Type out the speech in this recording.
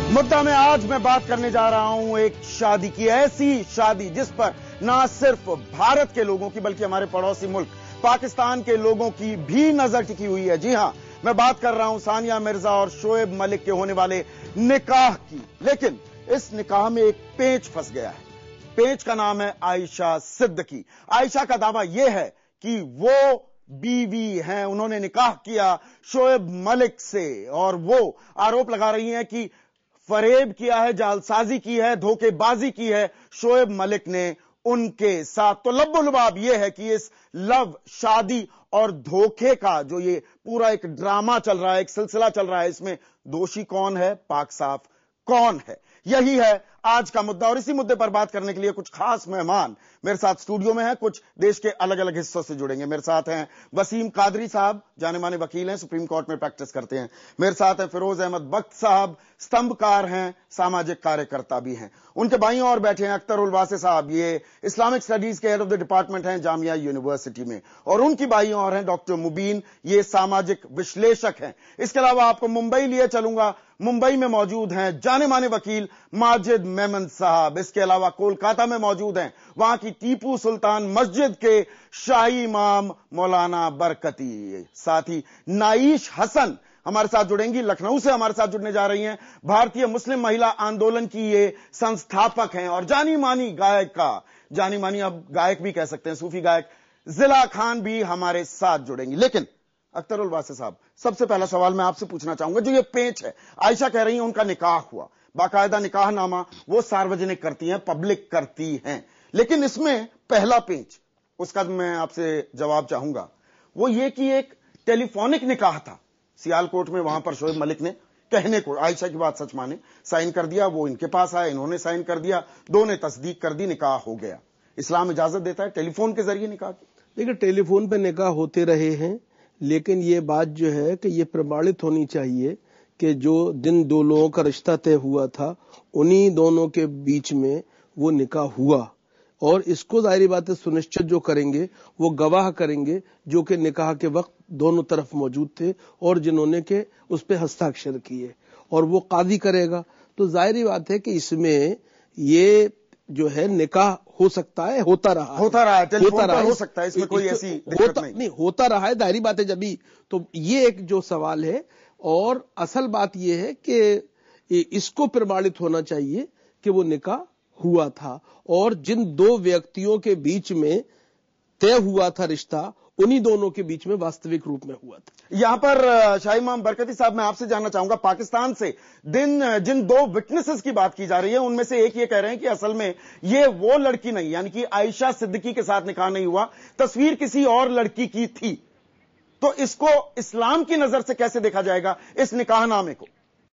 मुद्दा में आज मैं बात करने जा रहा हूं एक शादी की, ऐसी शादी जिस पर ना सिर्फ भारत के लोगों की बल्कि हमारे पड़ोसी मुल्क पाकिस्तान के लोगों की भी नजर टिकी हुई है। जी हां, मैं बात कर रहा हूं सानिया मिर्जा और शोएब मलिक के होने वाले निकाह की। लेकिन इस निकाह में एक पेंच फंस गया है। पेंच का नाम है आयशा सिद्दीकी। आयशा का दावा यह है कि वो बीवी हैं, उन्होंने निकाह किया शोएब मलिक से और वो आरोप लगा रही हैं कि फरेब किया है, जालसाजी की है, धोखेबाजी की है शोएब मलिक ने उनके साथ। तो लब्बो-लुबाब यह है कि इस लव, शादी और धोखे का जो ये पूरा एक ड्रामा चल रहा है, एक सिलसिला चल रहा है, इसमें दोषी कौन है, पाक साफ कौन है, यही है आज का मुद्दा। और इसी मुद्दे पर बात करने के लिए कुछ खास मेहमान मेरे साथ स्टूडियो में हैं, कुछ देश के अलग अलग हिस्सों से जुड़ेंगे। मेरे साथ हैं वसीम कादरी साहब, जाने माने वकील हैं, सुप्रीम कोर्ट में प्रैक्टिस करते हैं। मेरे साथ हैं फिरोज अहमद बख्त साहब, स्तंभकार हैं, सामाजिक कार्यकर्ता भी हैं। उनके बाईं ओर बैठे हैं अख्तर उल वासे साहब, ये इस्लामिक स्टडीज के हेड ऑफ द डिपार्टमेंट हैं जामिया यूनिवर्सिटी में। और उनकी बाईं ओर हैं डॉक्टर मुबीन, ये सामाजिक विश्लेषक हैं। इसके अलावा आपको मुंबई लिए चलूंगा, मुंबई में मौजूद हैं जाने माने वकील माजिद मेमन साहब। इसके अलावा कोलकाता में मौजूद हैं वहां की टीपू सुल्तान मस्जिद के शाही इमाम मौलाना बरकती। साथ ही नाइश हसन हमारे साथ जुड़ेंगी, लखनऊ से हमारे साथ जुड़ने जा रही हैं। भारतीय मुस्लिम महिला आंदोलन की ये संस्थापक हैं और जानी मानी गायिका, जानी मानी अब गायक भी कह सकते हैं, सूफी गायक जिला खान भी हमारे साथ जुड़ेंगी। लेकिन अख्तर उल वासे साहब, सबसे पहला सवाल मैं आपसे पूछना चाहूंगा, जो ये पेंच है, आयशा कह रही हैं उनका निकाह हुआ, बाकायदा निकाहनामा वो सार्वजनिक करती हैं, पब्लिक करती हैं, लेकिन इसमें पहला पेंच, उसका मैं आपसे जवाब चाहूंगा, वो ये कि एक टेलीफोनिक निकाह था सियालकोट में। वहां पर शोएब मलिक ने कहने को, आयशा की बात सच माने, साइन कर दिया, वो इनके पास आया, इन्होंने साइन कर दिया, दो ने तस्दीक कर दी, निकाह हो गया। इस्लाम इजाजत देता है टेलीफोन के जरिए निकाह की? देखिए, टेलीफोन पे निकाह होते रहे हैं, लेकिन ये बात जो है कि ये प्रमाणित होनी चाहिए कि जो जिन दो लोगों का रिश्ता तय हुआ था उन्हीं दोनों के बीच में वो निकाह हुआ। और इसको जाहिर बात है सुनिश्चित जो करेंगे वो गवाह करेंगे जो कि निकाह के वक्त दोनों तरफ मौजूद थे और जिन्होंने के उस पर हस्ताक्षर किए, और वो कादी करेगा। तो जाहिर बात है कि इसमें ये जो है निकाह हो सकता है, होता रहा है, टेलीफोन पर हो सकता है, इसमें कोई ऐसी दिक्कत नहीं होता रहा है, जाहिर बात है जबी। तो ये एक जो सवाल है, और असल बात ये है कि इसको प्रमाणित होना चाहिए कि वो निकाह हुआ था और जिन दो व्यक्तियों के बीच में तय हुआ था रिश्ता, उन्हीं दोनों के बीच में वास्तविक रूप में हुआ था। यहां पर शाही इमाम बरकती साहब, मैं आपसे जानना चाहूंगा, पाकिस्तान से जिन दो विटनेसेस की बात की जा रही है उनमें से एक ये कह रहे हैं कि असल में ये वो लड़की नहीं, यानी कि आयशा सिद्दीकी के साथ निकाह नहीं हुआ, तस्वीर किसी और लड़की की थी। तो इसको इस्लाम की नजर से कैसे देखा जाएगा, इस निकाहनामे को?